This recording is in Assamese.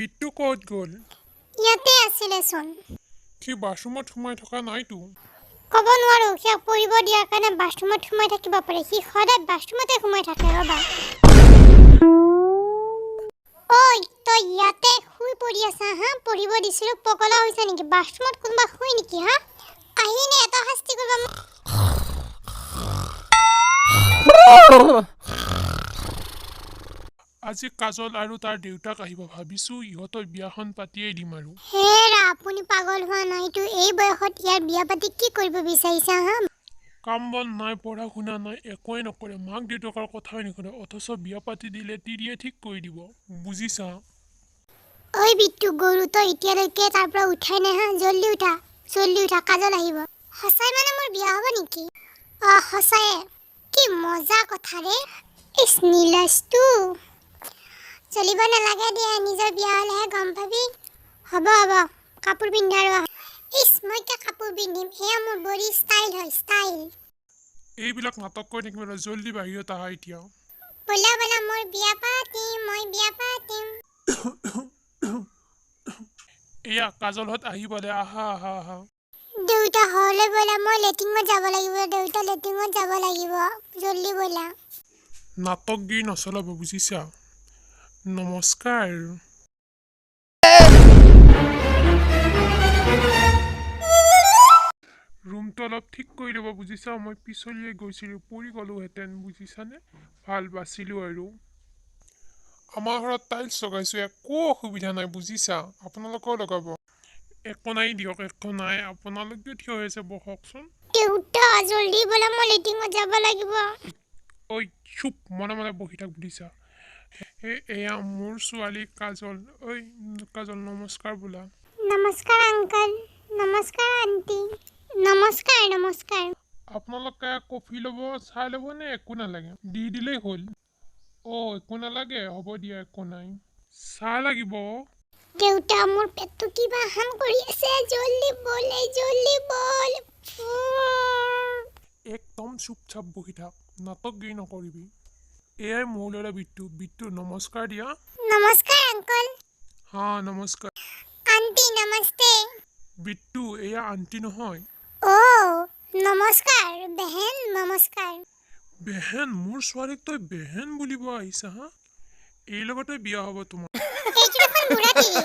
বিট্টু ক'ত গ'ল? ইয়াতে আছিলেচোন। সি বাথৰুমত সোমাই থকা নাইতো। ক'ব নোৱাৰো, সিয়াক পঢ়িব দিয়াৰ কাৰণে বাথৰুমত সোমাই থাকিব পাৰে। সি সদায় বাথৰুমতে সোমাই থাকে। ৰ'বা। ঐ, তই ইয়াতে শুই পৰি আছা হা? পঢ়িব দিছিলোঁ, পগলা হৈছে নেকি? বাথৰুমত কোনোবা শুই নেকি হা? আহিনে এটা শাস্তি কৰিবা মোক। আজি কাজল আৰু তাৰ দেউতাক আহিব। ভাবিছোঁ ইহঁতৰ বিয়াখন পাতিয়েই দিম আৰু। হেৰা, আপুনি পাগল হোৱা নাইতো? এই বয়সত ইয়াৰ বিয়া পাতি কি কৰিব বিচাৰিছা হা? কাম বন নাই, পঢ়া শুনা নাই, একোৱেই নকৰে। মাক দেউতাকৰ কথাই নুশুনে, অথচ বিয়া পাতি দিলে তিৰিয়ে ঠিক কৰি দিব। বুজিছা? ঐ বিট্টু, গৰু তই এতিয়ালৈকে তাৰ পৰা উঠাই নাই হা? জল্দি উঠা, কাজল আহিব। সঁচাই মানে মোৰ বিয়া হ'ব নেকি? সঁচায়ে। কি মজা কথা ৰে। ইছ নীলাজটো। চলিব নালাগে দিয়া, নিজৰ বিয়া হ'লেহে গম পাবি। হ'ব, কাপোৰ পিন্ধা আৰু। ইছ, মই এতিয়া কাপোৰ পিন্ধিম? এয়া মোৰ বডি ষ্টাইল হয়, ষ্টাইল। এইবিলাক নাটক কৰি থাকিব লাগে, জল্দি বাহিৰত আহা এতিয়া। ব'লা মই বিয়া পাতিম, এয়া কাজলহঁত আহিব দে, আহা। দেউতা হলে ব'লা, মই লেট্ৰিনত যাব লাগিব। জল্দি ব'লা। নাটকগিৰি নচলাব, বুজিছা? নমস্কাৰ। ৰুমটো অলপ ঠিক কৰি ল'ব, বুজিছা? মই পিছলিয়ে গৈছিলোঁ, পৰি গ'লোহেঁতেন, বুজিছানে? ভাল বাচিলোঁ আৰু। আমাৰ ঘৰত টাইলছ লগাইছোঁ, একো অসুবিধা নাই, বুজিছা? আপোনালোকেও লগাব। একো নাই দিয়ক, একো নাই। আপোনালোকেও থিয় হৈ আছে, বহকচোন। দেউতা জল্দি ব'লা, মই লেট্ৰিনত যাব লাগিব। ঐ চুপ, মনে বহি থাক, বুজিছা? এয়া মোৰ ছোৱালী কাজল। ঐ কাজল, নমস্কাৰ বোলা। নমস্কাৰ আংকল, নমস্কাৰ আণ্টি, নমস্কাৰ। আপোনালোকে কফি ল'ব, চাহ ল'ব নে একো নালাগে? দি দিলেই হ'ল। একো নালাগে, হ'ব দিয়া, একো নাই। চাহ লাগিব। দেউতা, মোৰ পেটটো কিবা হাম কৰি আছে। জল্দি বল। একদম চুপচাপ বহি থাক, নাটকগিৰি নকৰিবি। এয়াই মোৰ ল'ৰা বিট্টু, নমস্কাৰ দিয়া। নমস্কাৰ আংকল। হা, নমস্কাৰ। আণ্টি নমস্তে। বিট্টু, এয়া আণ্টি নহয়। নমস্কাৰ বেহেন, নমস্কাৰ। বেহেন? মোৰ ছোৱালীক তই বেহেন বুলিব আহিছা হা? এই লগতে বিয়া হ'ব তোমাৰ। এইটো দেখোন বুঢ়া তিৰি।